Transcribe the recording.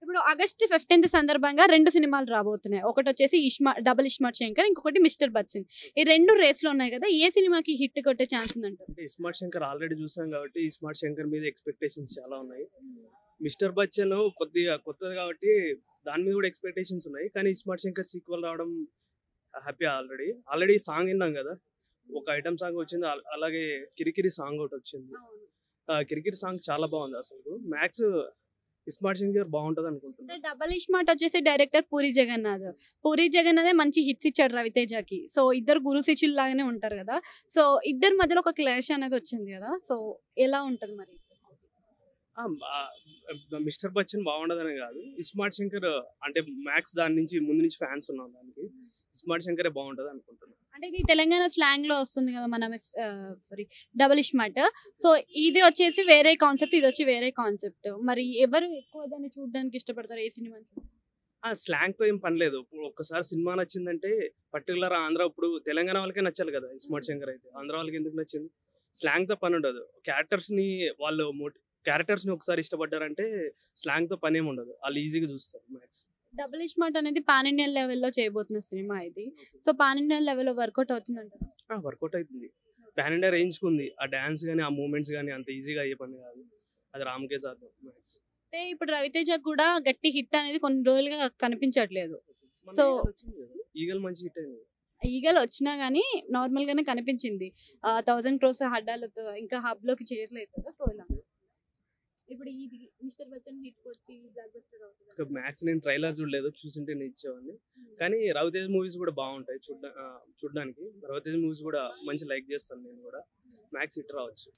ఇప్పుడు August 15th సందర్భంగా 2 సినిమాలు రాబోతున్నాయి. ఒకటొచ్చేసి డబుల్ ఇస్మార్ట్ శంకర్, ఇంకొకటి మిస్టర్ బచ్చన్. ఈ 2 రేస్‌లో ఉన్నాయి కదా! ఏ సినిమాకి హిట్ కొట్టే ఛాన్స్ ఉందంటారు? అంటే 'ఇస్మార్ట్ శంకర్' ఆల్రెడీ చూసాం కాబట్టి 'ఇస్మార్ట్ శంకర్' మీద ఎక్స్‌పెక్టేషన్స్ చాలా ఉన్నాయి. 'మిస్టర్ బచ్చన్' కొద్దిగా కొత్తది కాబట్టి దాని మీద కూడా ఎక్స్‌పెక్టేషన్స్ ఉన్నాయి. కానీ 'ఇస్మార్ట్ శంకర్' సీక్వెల్ రావడం హ్యాపీ ఆల్రెడీ సాంగ్ విన్నాం కదా! ఒక ఐటెమ్ సాంగ్ వచ్చింది. అలాగే 'కిరికిరి' సాంగ్ ఒకటి వచ్చింది. 'కిరికిరి' సాంగ్ చాలా బాగుంది అసలు. మ్యాక్స్ 'ఇస్మార్ట్ శంకర్' బాగుంటది అనుకుంటున్నా. అంటే డబుల్ ఇస్మార్ట్ వచ్చేసి డైరెక్టర్ పూరి జగన్నాథ్. పూరి జగన్నాథే మంచి హిట్స్ ఇచ్చాడు రవితేజకి. సో ఇద్దరు గురు శిష్యులు లాగానే ఉంటారు కదా! సో ఇద్దరి మధ్యలో ఒక క్లాష్ అనేది వచ్చింది కదా! సో ఎలా ఉంటది మరి? ఆ! 'మిస్టర్ బచ్చన్' బాగుండదనే కాదు. 'ఇస్మార్ట్ శంకర్' అంటే మ్యాక్స్ దాని నుంచి ముందు నుంచి ఫ్యాన్స్ ఉన్నాం దానికి. 'ఇస్మార్ట్ శంకరే' బాగుంటది అనుకుంటున్నా. అంటే ఇది తెలంగాణ స్లాంగ్‌లో వస్తుంది కదా! Sorry double iSmart. సో ఇది వచ్చేసి వేరే కాన్సెప్ట్, ఇది వచ్చి వేరే కాన్సెప్ట్. మరి ఎవరు ఎక్కువ దాన్ని చూడడానికి ఇష్టపడతారు? ఏ సినిమాని? స్లాంగ్‌తో ఏం పని లేదు. ఇప్పుడు ఒక్కసారి సినిమా నచ్చిందంటే పర్టిక్యులర్ ఆంధ్ర ఇప్పుడు తెలంగాణ వాళ్ళకే నచ్చాలి కదా! 'ఇస్మార్ట్ శంకర్' అయితే. ఆంధ్ర వాళ్ళకి ఎందుకు నచ్చింది? స్లాంగ్‌తో పని ఉండదు. వాళ్ళు క్యారెక్టర్స్‌ని ఒకసారి ఇష్టపడ్డారంటే స్లాంగ్‌తో పనేమి ఉండదు. ఆళ్ళు ఈజీగా చూస్తారు మ్యాక్స్. డబుల్ ఇస్మార్ట్ అనేది పాన్ ఇండియన్ లెవెల్‌లో చేయబోతున్న సినిమా ఇది. సో పాన్ ఇండియన్ లెవెల్‌లో వర్కౌట్ అవుతుందంటారా? వర్కౌట్ అయితుంది. పాన్ ఇండియా రేంజ్‌కి ఉంది. ఆ డాన్స్ గాని, ఆ మూవ్‌మెంట్స్ గాని అంత ఈజీగా అయ్యే పని కాదు. అది రామ్‌కే సాధ్యం మ్యాక్స్. అంటే ఇప్పుడు రవితేజ కూడా గట్టి హిట్ అనేది కొన్ని రోజులుగా కనిపించట్లేదు. మొన్న సో 'ఈగల్' వచ్చింది కదా! 'ఈగల్' మంచి హిట్ అయింది. ఈగలు వచ్చినా గానీ నార్మల్‌గానే కనిపించింది. 1000 క్రోర్స్ హడ్డాలతో ఇంకా హబ్‌లోకి చేరలేదు కదా! సో ఇలా. ఇప్పుడు ఇది మిస్టర్ బచ్చన్ హిట్ కొట్టి బ్లాక్ బస్టర్ అవుతదా? మ్యాక్స్ నేను ట్రైలర్ చూడలేదు. చూసుంటే నేను ఇచ్చేవాడిని. కానీ రవితేజ మూవీస్ కూడా బాగుంటాయి చూడ్డానికి. రవితేజ మూవీస్ కూడా మంచి లైక్ చేస్తాను నేను కూడా. మ్యాక్స్ హిట్ రావచ్చు.